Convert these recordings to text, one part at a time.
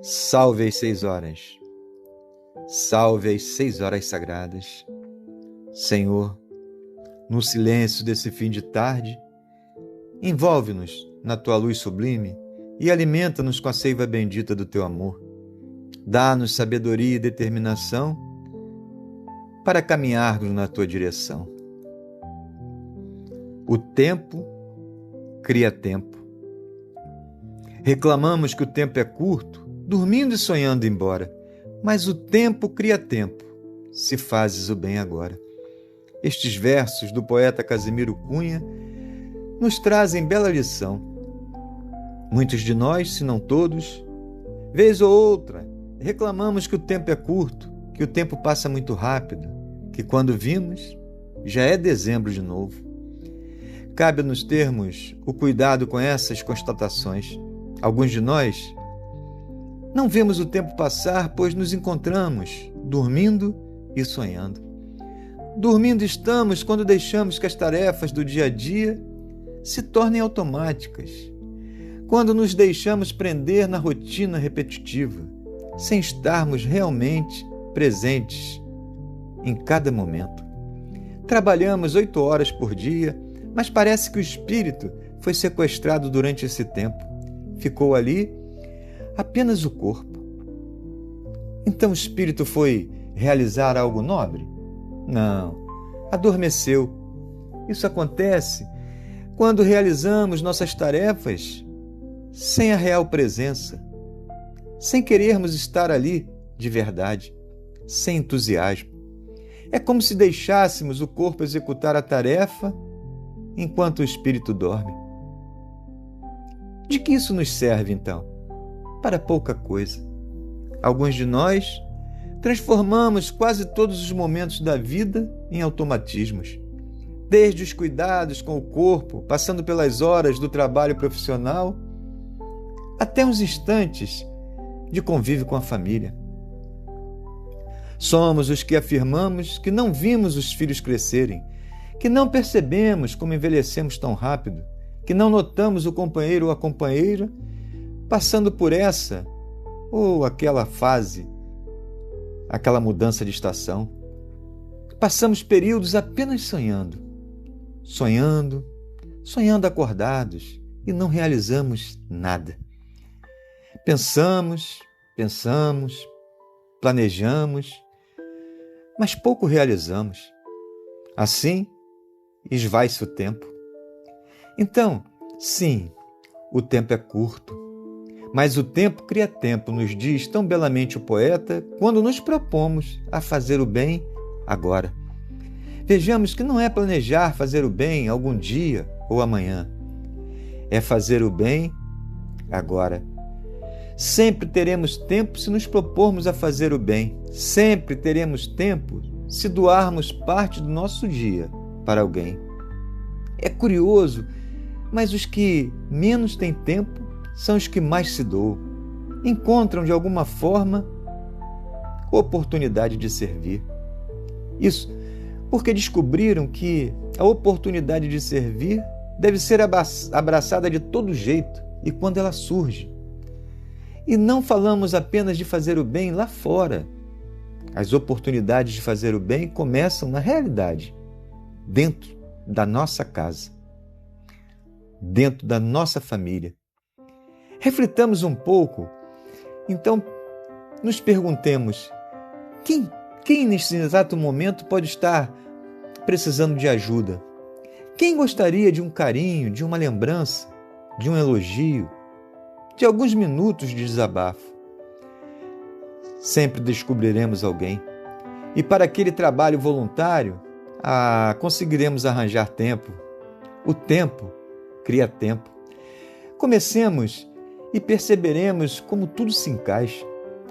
Salve às 6 horas. Salve às 6 horas sagradas. Senhor, no silêncio desse fim de tarde, envolve-nos na tua luz sublime e alimenta-nos com a seiva bendita do teu amor. Dá-nos sabedoria e determinação para caminharmos na tua direção. O tempo cria tempo. Reclamamos que o tempo é curto, dormindo e sonhando embora, mas o tempo cria tempo, se fazes o bem agora. Estes versos do poeta Casimiro Cunha nos trazem bela lição. Muitos de nós, se não todos, vez ou outra, reclamamos que o tempo é curto, que o tempo passa muito rápido, que quando vimos, já é dezembro de novo. Cabe-nos termos o cuidado com essas constatações. Alguns de nós não vemos o tempo passar, pois nos encontramos dormindo e sonhando. Dormindo estamos quando deixamos que as tarefas do dia a dia se tornem automáticas, quando nos deixamos prender na rotina repetitiva, sem estarmos realmente presentes em cada momento. Trabalhamos 8 horas por dia, mas parece que o espírito foi sequestrado durante esse tempo. Ficou ali apenas o corpo. Então o espírito foi realizar algo nobre? Não, adormeceu. Isso acontece quando realizamos nossas tarefas sem a real presença, sem querermos estar ali de verdade, sem entusiasmo. É como se deixássemos o corpo executar a tarefa enquanto o espírito dorme. De que isso nos serve, então? Para pouca coisa. Alguns de nós transformamos quase todos os momentos da vida em automatismos. Desde os cuidados com o corpo, passando pelas horas do trabalho profissional, até uns instantes de convívio com a família. Somos os que afirmamos que não vimos os filhos crescerem, que não percebemos como envelhecemos tão rápido, que não notamos o companheiro ou a companheira passando por essa ou aquela fase, aquela mudança de estação. Passamos períodos apenas sonhando acordados e não realizamos nada. Pensamos, planejamos, mas pouco realizamos. Assim, esvai-se o tempo. Então, sim, o tempo é curto, mas o tempo cria tempo, nos diz tão belamente o poeta, quando nos propomos a fazer o bem agora. Vejamos que não é planejar fazer o bem algum dia ou amanhã, é fazer o bem agora. Sempre teremos tempo se nos propormos a fazer o bem, sempre teremos tempo se doarmos parte do nosso dia para alguém. É curioso, mas os que menos têm tempo são os que mais se doam. Encontram, de alguma forma, oportunidade de servir. Isso porque descobriram que a oportunidade de servir deve ser abraçada de todo jeito e quando ela surge. E não falamos apenas de fazer o bem lá fora. As oportunidades de fazer o bem começam, na realidade, dentro da nossa casa, dentro da nossa família. Reflitamos um pouco, então nos perguntemos, quem nesse exato momento pode estar precisando de ajuda? Quem gostaria de um carinho, de uma lembrança, de um elogio, de alguns minutos de desabafo? Sempre descobriremos alguém. E para aquele trabalho voluntário, conseguiremos arranjar tempo. O tempo cria tempo. Comecemos e perceberemos como tudo se encaixa.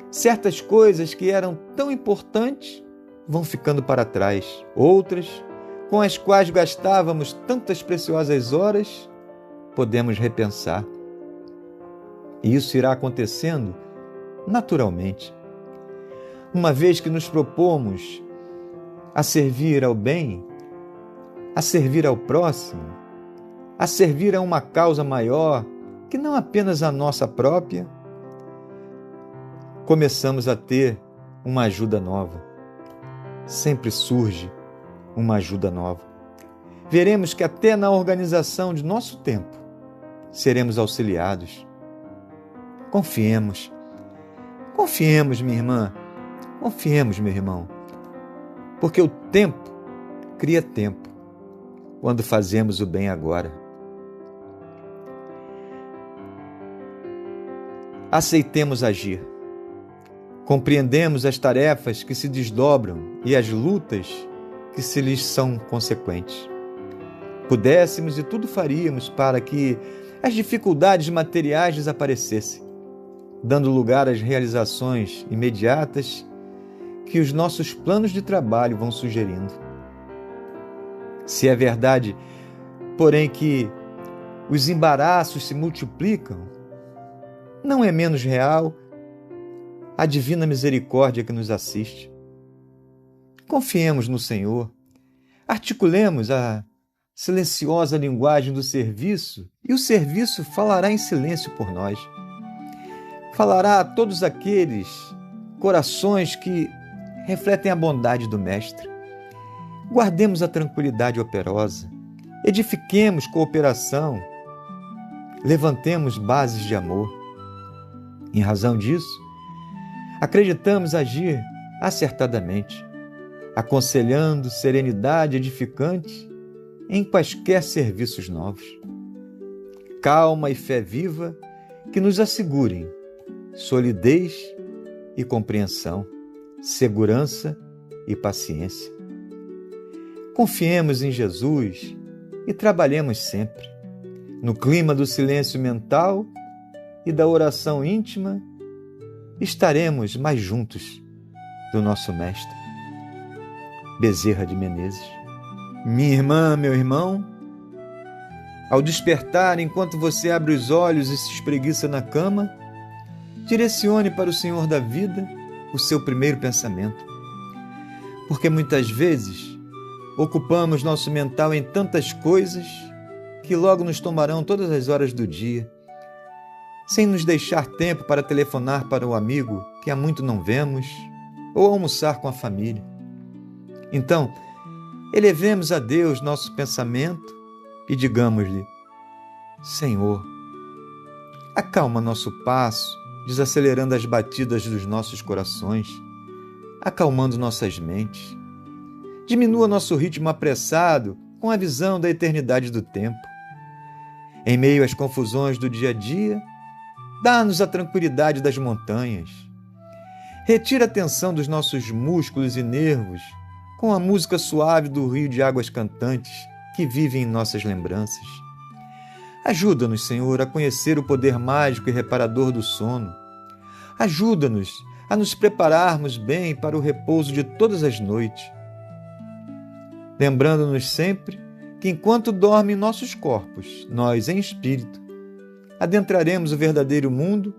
Certas coisas que eram tão importantes vão ficando para trás. Outras, com as quais gastávamos tantas preciosas horas, podemos repensar. E isso irá acontecendo naturalmente. Uma vez que nos propomos a servir ao bem, a servir ao próximo, a servir a uma causa maior que não apenas a nossa própria, começamos a ter uma ajuda nova. Sempre surge uma ajuda nova. Veremos que até na organização de nosso tempo seremos auxiliados. Confiemos. Confiemos, minha irmã. Confiemos, meu irmão. Porque o tempo cria tempo quando fazemos o bem agora. Aceitemos agir. Compreendemos as tarefas que se desdobram e as lutas que se lhes são consequentes. Pudéssemos e tudo faríamos para que as dificuldades materiais desaparecessem, dando lugar às realizações imediatas que os nossos planos de trabalho vão sugerindo. Se é verdade, porém, que os embaraços se multiplicam, não é menos real a divina misericórdia que nos assiste. Confiemos no Senhor, articulemos a silenciosa linguagem do serviço e o serviço falará em silêncio por nós. Falará a todos aqueles corações que refletem a bondade do Mestre. Guardemos a tranquilidade operosa, edifiquemos cooperação, levantemos bases de amor. Em razão disso, acreditamos agir acertadamente, aconselhando serenidade edificante em quaisquer serviços novos. Calma e fé viva que nos assegurem solidez e compreensão, segurança e paciência. Confiemos em Jesus e trabalhemos sempre no clima do silêncio mental e da oração íntima. Estaremos mais juntos do nosso Mestre. Bezerra de Menezes. Minha irmã, meu irmão, ao despertar, enquanto você abre os olhos e se espreguiça na cama, direcione para o Senhor da vida o seu primeiro pensamento. Porque muitas vezes ocupamos nosso mental em tantas coisas que logo nos tomarão todas as horas do dia, sem nos deixar tempo para telefonar para o amigo que há muito não vemos ou almoçar com a família. Então, elevemos a Deus nosso pensamento e digamos-lhe: Senhor, acalma nosso passo, desacelerando as batidas dos nossos corações, acalmando nossas mentes. Diminua nosso ritmo apressado com a visão da eternidade do tempo. Em meio às confusões do dia a dia, dá-nos a tranquilidade das montanhas. Retira a tensão dos nossos músculos e nervos com a música suave do rio de águas cantantes que vive em nossas lembranças. Ajuda-nos, Senhor, a conhecer o poder mágico e reparador do sono. Ajuda-nos a nos prepararmos bem para o repouso de todas as noites, lembrando-nos sempre que enquanto dormem nossos corpos, nós, em espírito, adentraremos o verdadeiro mundo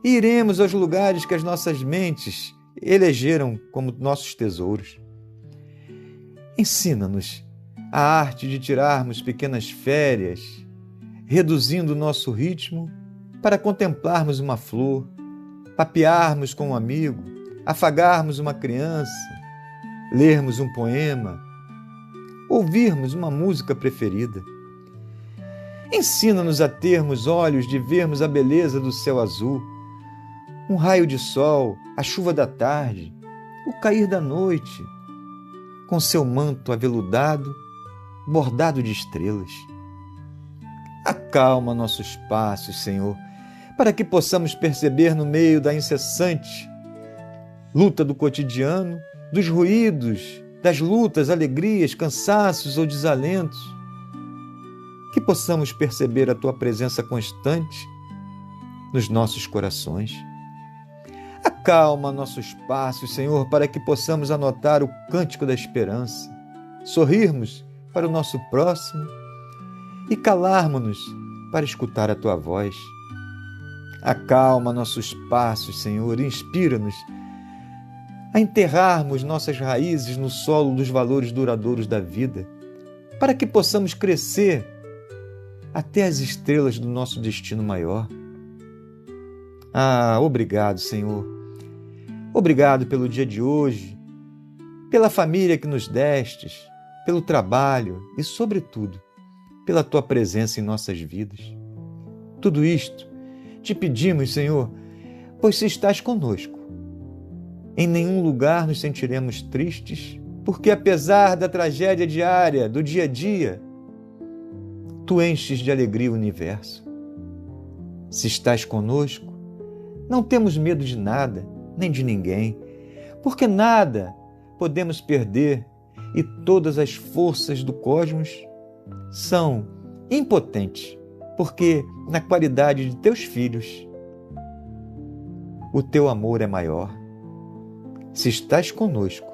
e iremos aos lugares que as nossas mentes elegeram como nossos tesouros. Ensina-nos a arte de tirarmos pequenas férias, reduzindo o nosso ritmo para contemplarmos uma flor, papearmos com um amigo, afagarmos uma criança, lermos um poema, ouvirmos uma música preferida. Ensina-nos a termos olhos de vermos a beleza do céu azul, um raio de sol, a chuva da tarde, o cair da noite, com seu manto aveludado, bordado de estrelas. Acalma nossos passos, Senhor, para que possamos perceber no meio da incessante luta do cotidiano, dos ruídos, das lutas, alegrias, cansaços ou desalentos, que possamos perceber a Tua presença constante nos nossos corações. Acalma nossos passos, Senhor, para que possamos anotar o cântico da esperança, sorrirmos para o nosso próximo e calarmos-nos para escutar a Tua voz. Acalma nossos passos, Senhor, e inspira-nos a enterrarmos nossas raízes no solo dos valores duradouros da vida, para que possamos crescer até as estrelas do nosso destino maior. Obrigado, Senhor, Obrigado pelo dia de hoje, pela família que nos destes, pelo trabalho e, sobretudo, pela Tua presença em nossas vidas. Tudo isto te pedimos, Senhor, pois se estás conosco, em nenhum lugar nos sentiremos tristes, porque apesar da tragédia diária, do dia a dia, Tu enches de alegria o universo. Se estás conosco, não temos medo de nada, nem de ninguém, porque nada podemos perder e todas as forças do cosmos são impotentes, porque na qualidade de Teus filhos, o Teu amor é maior. Se estás conosco,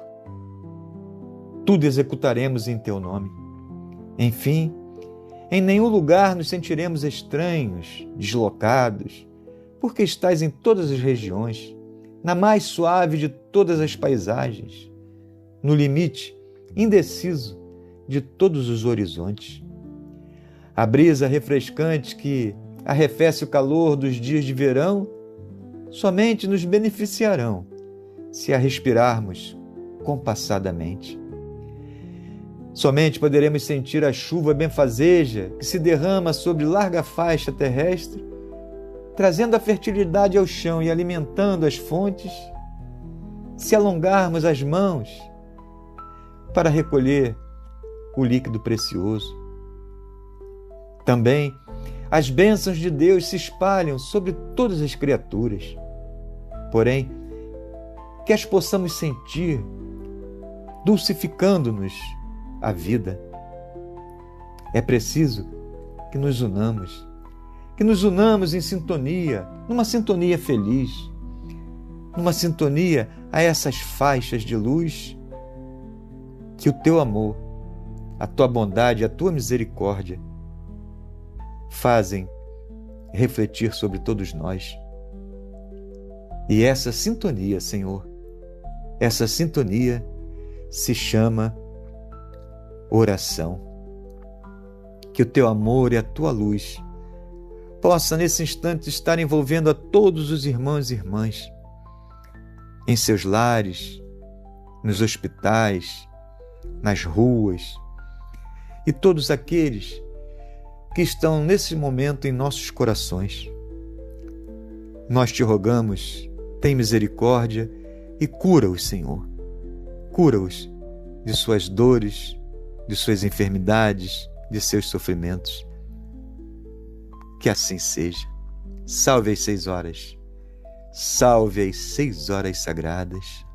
tudo executaremos em Teu nome. Enfim, em nenhum lugar nos sentiremos estranhos, deslocados, porque estás em todas as regiões, na mais suave de todas as paisagens, no limite indeciso de todos os horizontes. A brisa refrescante que arrefece o calor dos dias de verão somente nos beneficiarão se a respirarmos compassadamente. Somente poderemos sentir a chuva benfazeja que se derrama sobre larga faixa terrestre, trazendo a fertilidade ao chão e alimentando as fontes, se alongarmos as mãos para recolher o líquido precioso. Também as bênçãos de Deus se espalham sobre todas as criaturas. Porém, que as possamos sentir, dulcificando-nos a vida. É preciso que nos unamos em sintonia, numa sintonia feliz, numa sintonia a essas faixas de luz que o Teu amor, a Tua bondade, a Tua misericórdia fazem refletir sobre todos nós. E essa sintonia, Senhor, essa sintonia se chama oração. Que o Teu amor e a Tua luz possa nesse instante estar envolvendo a todos os irmãos e irmãs em seus lares, nos hospitais, nas ruas e todos aqueles que estão nesse momento em nossos corações. Nós Te rogamos, tem misericórdia e cura-os, Senhor. Cura-os de suas dores, de suas enfermidades, de seus sofrimentos. Que assim seja. Salve as 6 horas. Salve as 6 horas sagradas.